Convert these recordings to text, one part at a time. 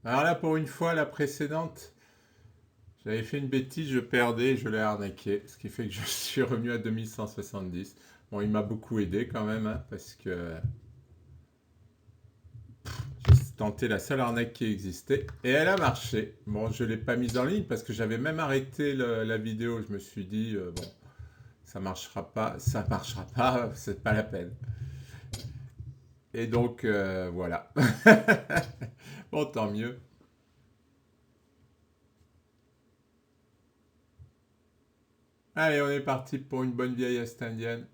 Alors là, pour une fois, la précédente, j'avais fait une bêtise, je perdais, je l'ai arnaqué, ce qui fait que je suis revenu à 2170. Bon, il m'a beaucoup aidé quand même, hein, parce que j'ai tenté la seule arnaque qui existait, et elle a marché. Bon, je ne l'ai pas mise en ligne parce que j'avais même arrêté la vidéo. Je me suis dit, bon, ça marchera pas, c'est pas la peine. Et donc, voilà. Bon, tant mieux. Allez, on est parti pour une bonne vieille Est indienne.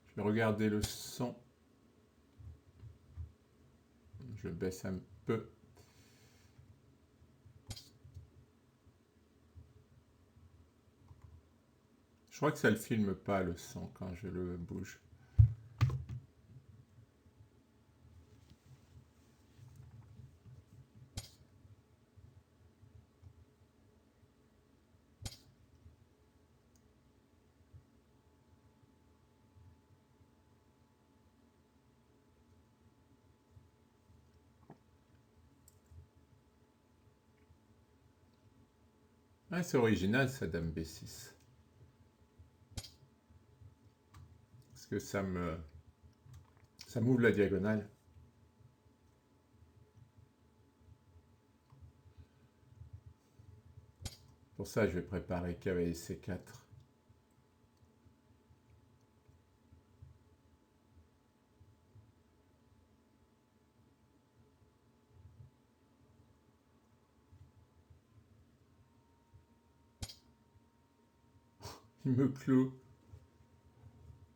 Je vais regarder le son. Je baisse un peu. Je crois que ça ne le filme pas le son quand je le bouge. Ah, c'est original ça, Dame B6. Parce que ça m'ouvre la diagonale. Pour ça, je vais préparer cavalier C4. Il me cloue.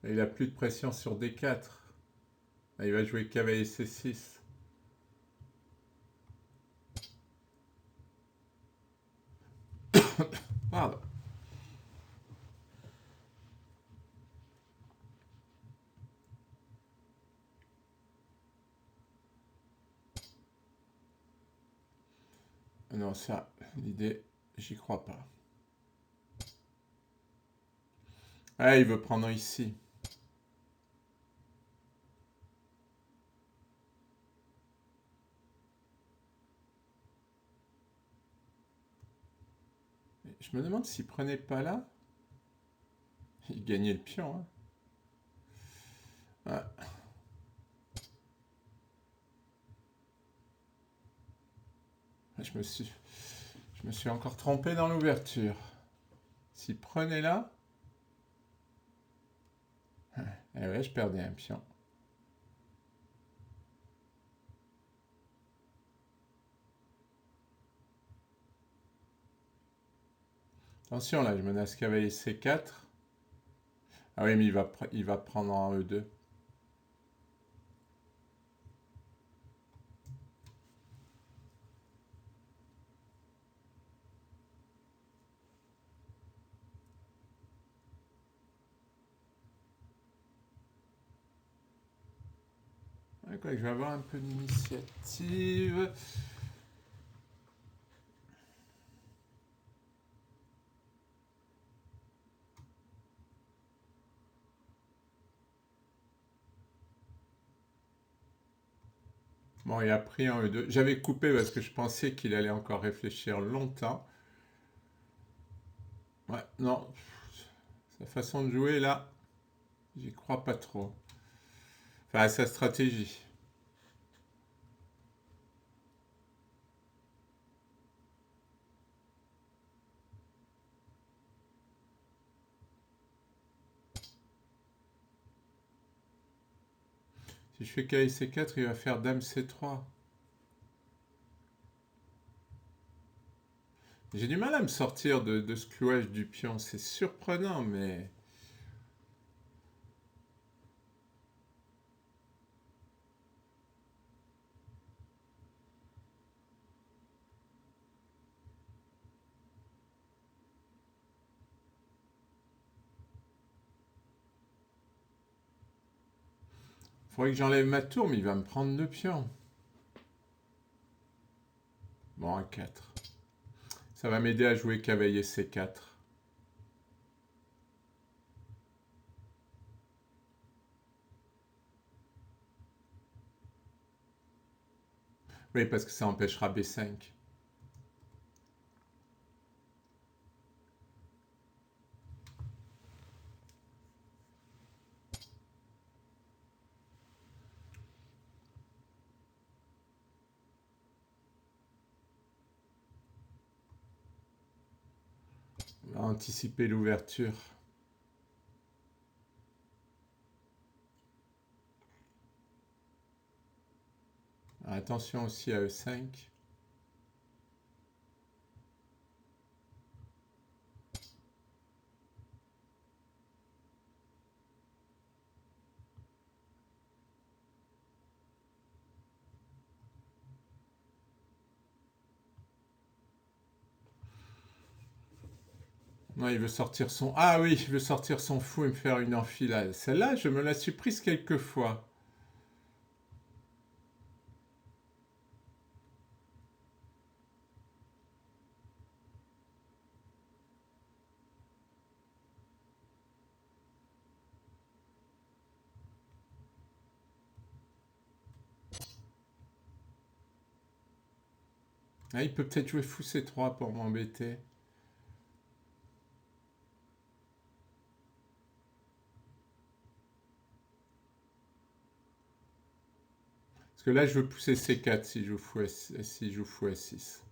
Et il a plus de pression sur D4. Ah, il va jouer cavalier C6. Pardon. Non, ça, l'idée, j'y crois pas. Ah, il veut prendre ici. Je me demande s'il prenait pas là, il gagnait le pion. Hein. Ah, je me suis encore trompé dans l'ouverture. S'il prenait là, eh ouais, je perdais un pion. Attention là, je menace cavalier C4. Ah oui, mais il va prendre en E2. Quoi, je vais avoir un peu d'initiative. Bon, il a pris en E2. J'avais coupé parce que je pensais qu'il allait encore réfléchir longtemps. Ouais, non. Sa façon de jouer là, j'y crois pas trop. Enfin, à sa stratégie. Si je fais cavalier C4, il va faire Dame C3. J'ai du mal à me sortir de ce clouage du pion. C'est surprenant, mais il faudrait que j'enlève ma tour, mais il va me prendre deux pions. Bon, à 4. Ça va m'aider à jouer cavalier C4. Oui, parce que ça empêchera B5. On va anticiper l'ouverture. Attention aussi à E5. Non, il veut sortir son... Ah oui, il veut sortir son fou et me faire une enfilade. Celle-là, je me la suis prise quelques fois. Ah, il peut peut-être jouer fou C3 pour m'embêter. Parce que là, je veux pousser C4 si je joue fou, si je joue fou S6.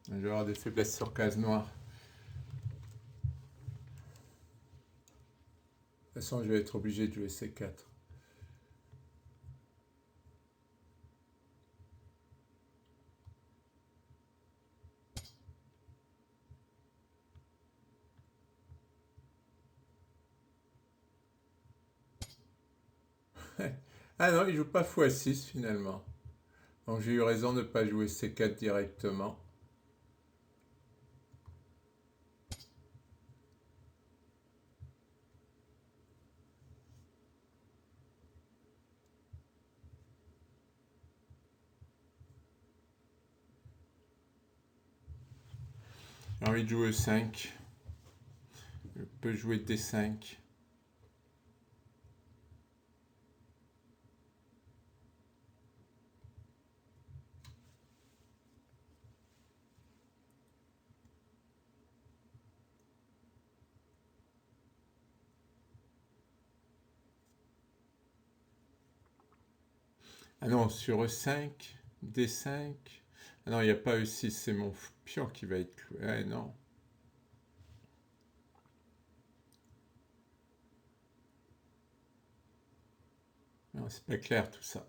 Je vais avoir des faiblesses sur case noire. De toute façon, je vais être obligé de jouer C4. Ah non, il joue pas fou A6 finalement. Donc j'ai eu raison de ne pas jouer C4 directement. J'ai envie de jouer E5. Je peux jouer D5. Ah non, sur E5, D5. Ah non, il n'y a pas E6, c'est mon pion qui va être cloué. Ah non. Non, c'est pas clair tout ça.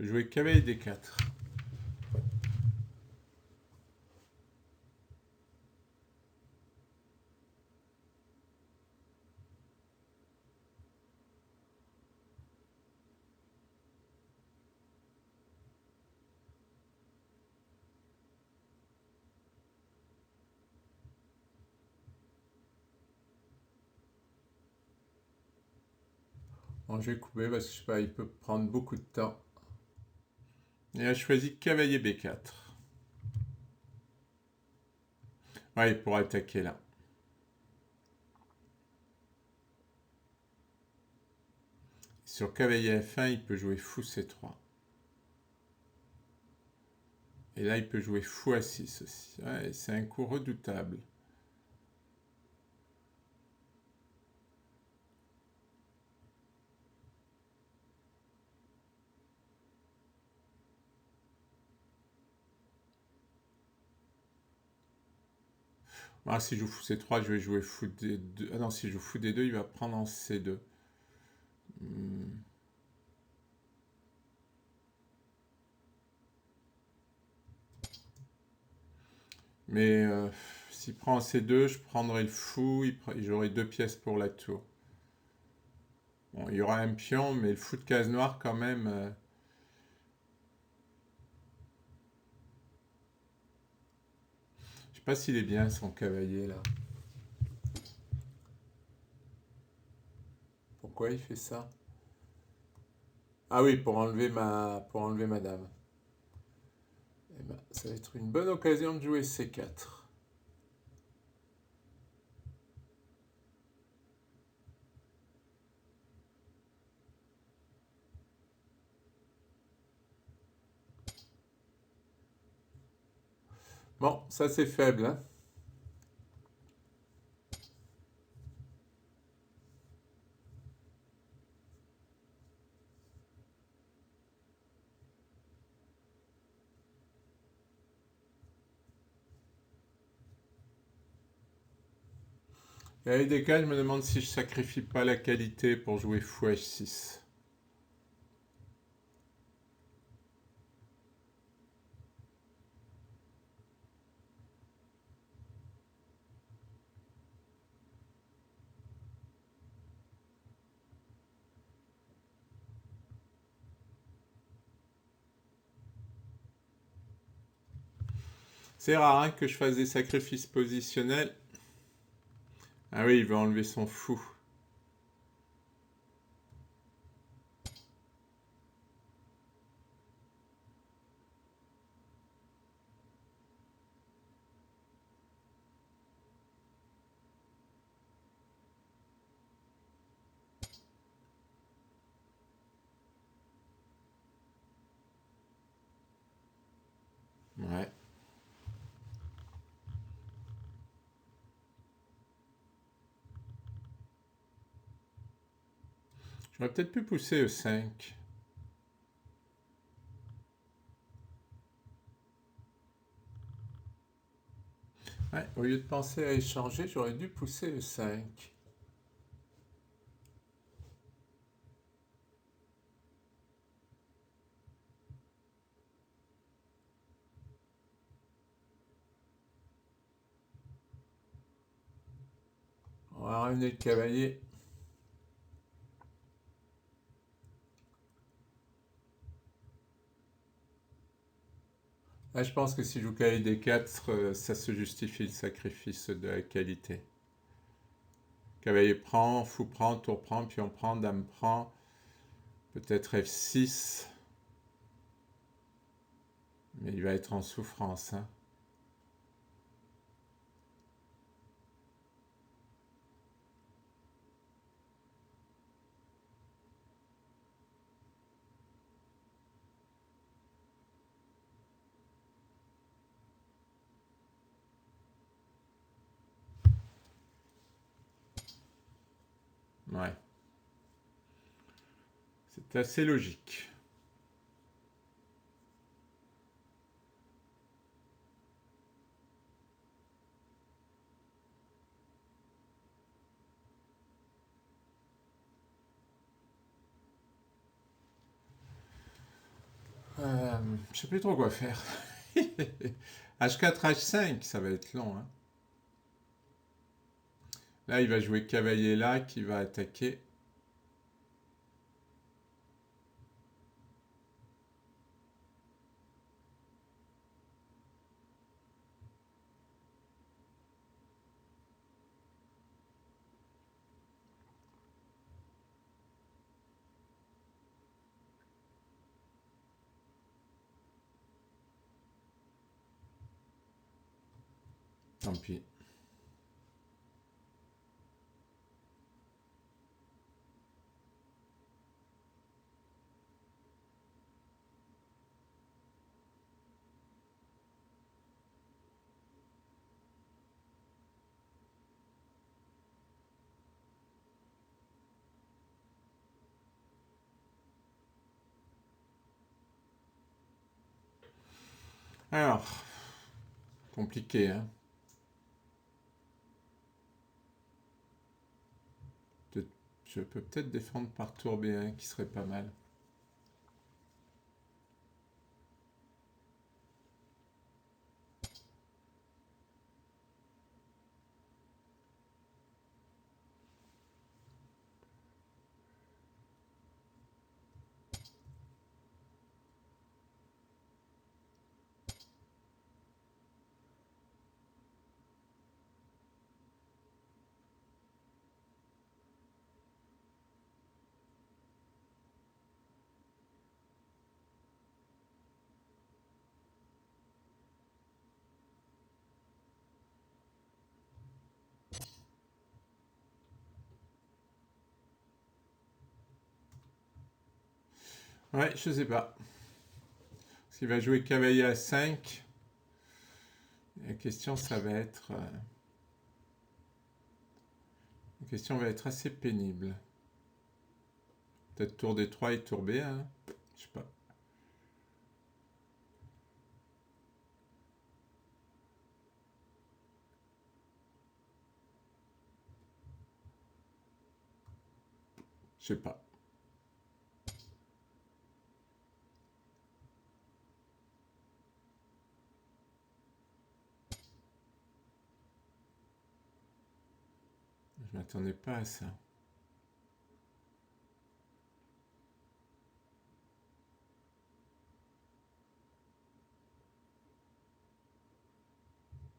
Je vais jouer cavalier D4. Bon, je vais couper parce que je sais pas, il peut prendre beaucoup de temps. Et là, je choisis cavalier B4. Ouais, il pourra attaquer là. Sur cavalier F1, il peut jouer fou C3. Et là, il peut jouer fou A6 aussi. Ouais, c'est un coup redoutable. Ah, si je joue fou C3, je vais jouer fou D2. Ah non, si je joue fou D2, il va prendre en C2. Mais s'il prend en C2, je prendrai le fou, j'aurai deux pièces pour la tour. Bon, il y aura un pion, mais le fou de case noire quand même. Je sais pas s'il est bien son cavalier là. Pourquoi il fait ça? Ah oui, pour enlever ma dame. Eh ben, ça va être une bonne occasion de jouer C4. Bon, ça c'est faible, hein. Et avec des cas, je me demande si je sacrifie pas la qualité pour jouer fou H6. C'est rare hein, que je fasse des sacrifices positionnels. Ah oui, il veut enlever son fou. Ouais. J'aurais peut-être pu pousser E5. Ouais, au lieu de penser à échanger, j'aurais dû pousser E5. On va ramener le cavalier. Là, je pense que si je joue cavalier D4, ça se justifie le sacrifice de la qualité. Cavalier prend, fou prend, tour prend, pion prend, dame prend. Peut-être F6. Mais il va être en souffrance. Hein. Ouais. C'est assez logique. Je sais plus trop quoi faire. H4, H5, ça va être long. Hein. Là, il va jouer cavalier là, qui va attaquer. Tant pis. Alors, compliqué, hein. Je peux peut-être défendre par tour B1, qui serait pas mal. Ouais, je sais pas. Parce qu'il va jouer cavalier à 5. La question, ça va être... la question va être assez pénible. Peut-être tour D3 et tour B1. Hein. Je sais pas. Je sais pas. Je m'attendais pas à ça.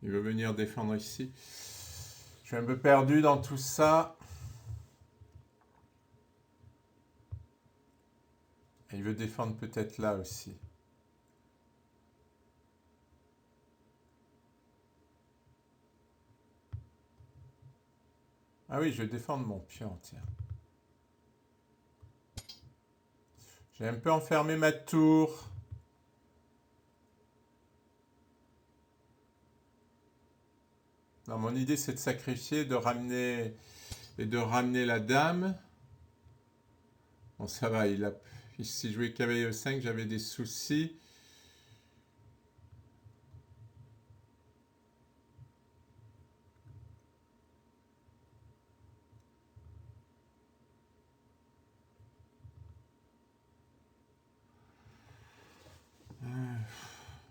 Il veut venir défendre ici. Je suis un peu perdu dans tout ça. Et il veut défendre peut-être là aussi. Ah oui, je vais défendre mon pion, tiens. J'ai un peu enfermé ma tour. Non, mon idée c'est de sacrifier, de ramener la dame. Bon, ça va, si je jouais cavalier E5, j'avais des soucis.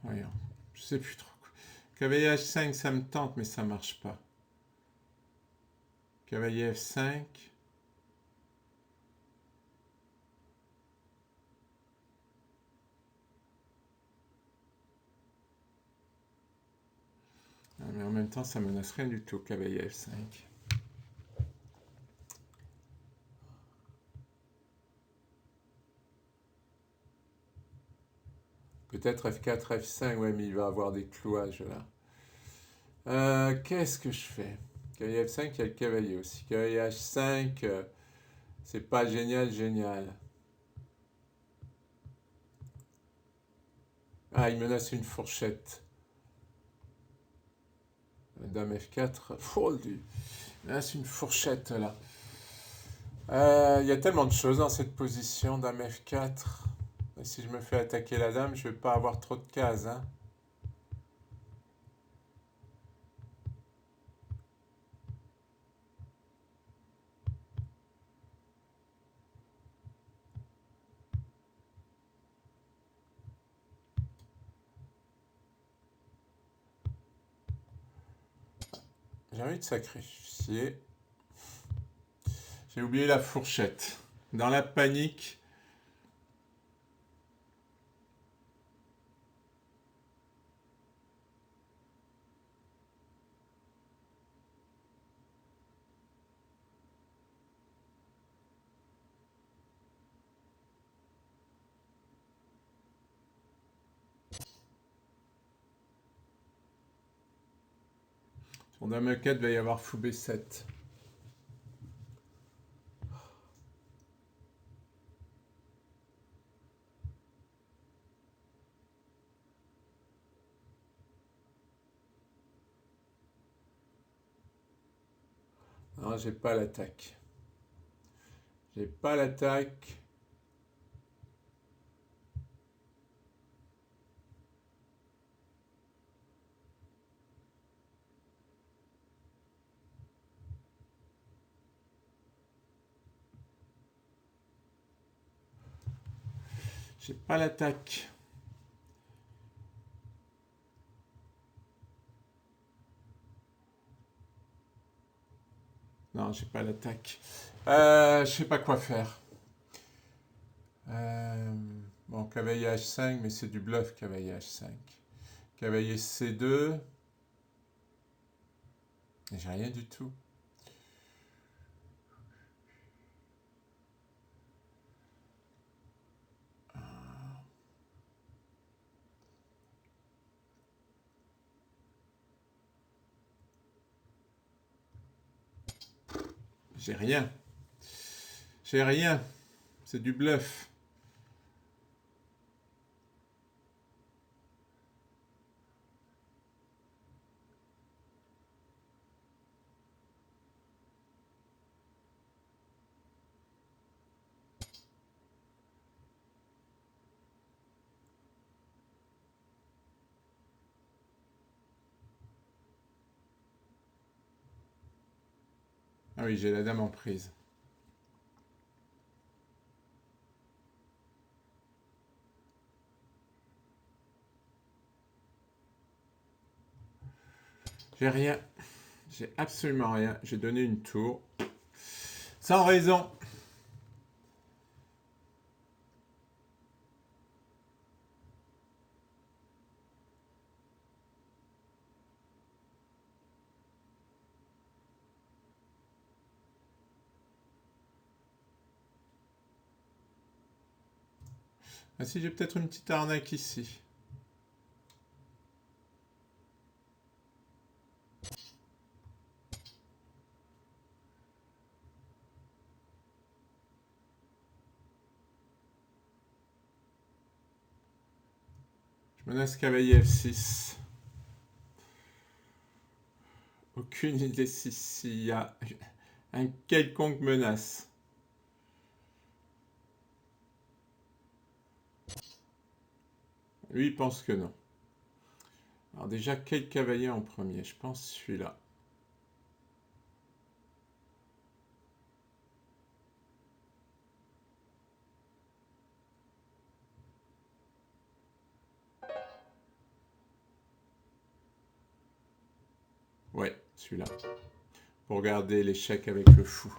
Voyons, je sais plus trop. Cavalier H5, ça me tente, mais ça marche pas. Cavalier F5. Ah, mais en même temps, ça menace rien du tout, cavalier F5. Peut-être F4, F5, ouais, mais il va avoir des clouages là. Qu'est-ce que je fais? Cavalier F5, il y a le cavalier aussi. Cavalier H5, c'est pas génial, génial. Ah, il menace une fourchette. Dame F4. Il menace une fourchette là. Il y a tellement de choses dans cette position. Dame F4. Et si je me fais attaquer la dame, je vais pas avoir trop de cases. Hein. J'ai envie de sacrifier. J'ai oublié la fourchette. Dans la panique. Sur dame E4, il va y avoir fou B7. Non, j'ai pas l'attaque. J'ai pas l'attaque. J'ai pas l'attaque. Non, j'ai pas l'attaque. Je sais pas quoi faire. Euh, bon, cavalier H5, mais c'est du bluff, cavalier H5. Cavalier C2. J'ai rien du tout. J'ai rien. J'ai rien. C'est du bluff. Ah oui, j'ai la dame en prise. J'ai rien. J'ai absolument rien. J'ai donné une tour. Sans raison. Ah si, j'ai peut-être une petite arnaque ici. Je menace cavalier F6. Aucune idée s'il y a un quelconque menace. Lui, il pense que non. Alors déjà, quel cavalier en premier? Je pense celui-là. Ouais, celui-là. Pour garder l'échec avec le fou.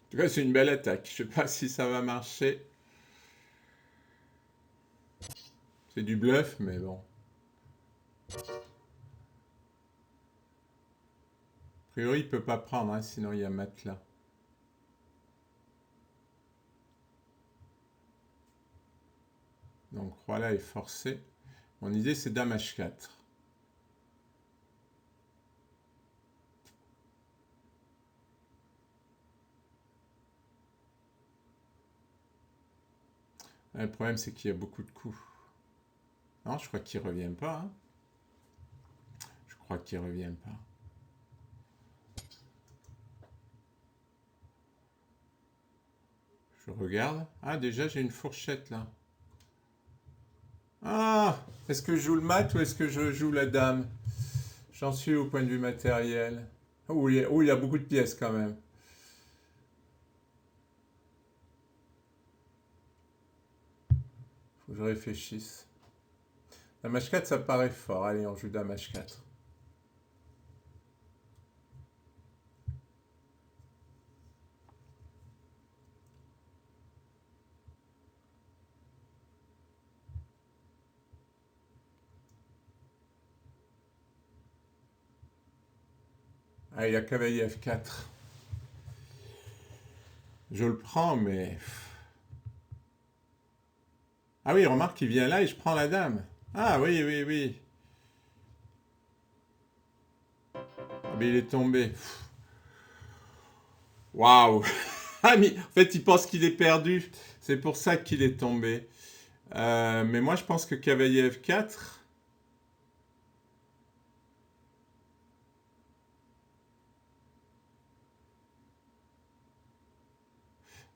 En tout cas, c'est une belle attaque. Je sais pas si ça va marcher. C'est du bluff, mais bon. A priori, il peut pas prendre, hein, sinon il y a matelas. Donc, roi là est forcé. Mon idée, c'est dame H4. Le problème, c'est qu'il y a beaucoup de coups. Non, je crois qu'il revient pas. Hein. Je crois qu'il revient pas. Je regarde. Ah, déjà, j'ai une fourchette là. Ah, est-ce que je joue le mat ou est-ce que je joue la dame? J'en suis au point de vue matériel. Oh, il y a beaucoup de pièces quand même. Faut que je réfléchisse. Dame H4, ça paraît fort. Allez, on joue dame H4. Ah, il y a cavalier F4. Je le prends, mais... Ah oui, remarque qu'il vient là et je prends la dame. Ah oui, oui, oui. Ah, mais il est tombé. Waouh. Ah, mais en fait, il pense qu'il est perdu. C'est pour ça qu'il est tombé. Mais moi, je pense que cavalier F4...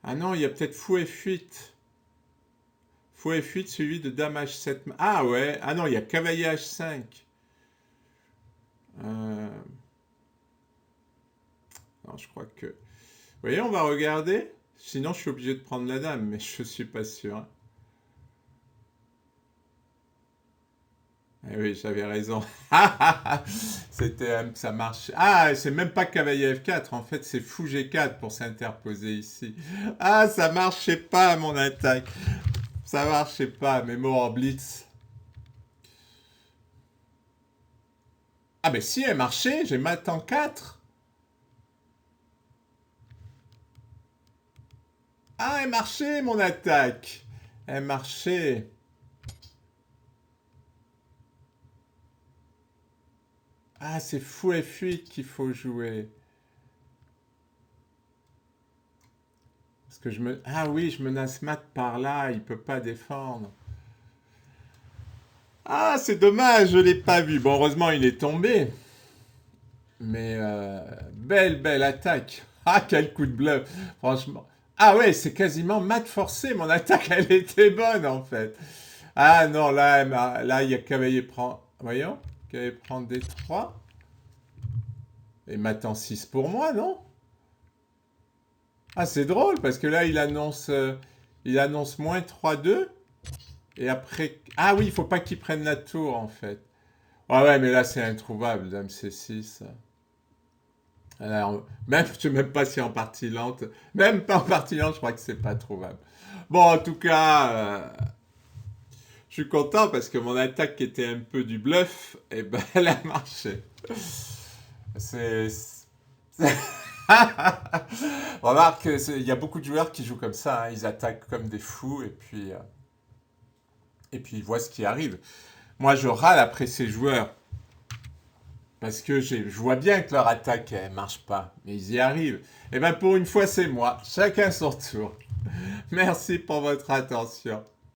Ah non, il y a peut-être fou F8. Fou F8 suivi de dame H7. Ah ouais. Ah non, il y a cavalier H5. Euh, Non, je crois que... Vous voyez, on va regarder. Sinon, je suis obligé de prendre la dame, mais je suis pas sûr. Hein. Eh oui, j'avais raison. C'était, ça marche. Ah, c'est même pas cavalier F4. En fait, c'est fou G4 pour s'interposer ici. Ah, ça marchait pas mon attaque. Ça marchait pas, mais mort en blitz. Ah, mais si, elle marchait. J'ai mat en 4. Ah, elle marchait mon attaque. Elle marchait. Ah, c'est fou F8 qu'il faut jouer. Parce que je me... Ah oui, je menace mat par là, il peut pas défendre. Ah, c'est dommage, je l'ai pas vu. Bon, heureusement, il est tombé. Mais belle attaque. Ah, quel coup de bluff, franchement. Ah ouais, c'est quasiment mat forcé. Mon attaque, elle était bonne en fait. Ah non, là, il y a cavalier prend. Voyons, cavalier prend D3. Et mat en 6 pour moi, non? Ah, c'est drôle parce que là, il annonce moins 3-2. Et après. Ah oui, il faut pas qu'il prenne la tour en fait. Ah ouais, mais là, c'est introuvable, dame C6. Alors, même, je ne sais même pas si en partie lente, même pas en partie lente, je crois que c'est pas trouvable. Bon, en tout cas, je suis content parce que mon attaque qui était un peu du bluff, eh ben, elle a marché. C'est... Remarque, il y a beaucoup de joueurs qui jouent comme ça, hein. Ils attaquent comme des fous et puis ils voient ce qui arrive. Moi, je râle après ces joueurs parce que je vois bien que leur attaque, elle marche pas, mais ils y arrivent. Et bien, pour une fois, c'est moi. Chacun son tour. Merci pour votre attention.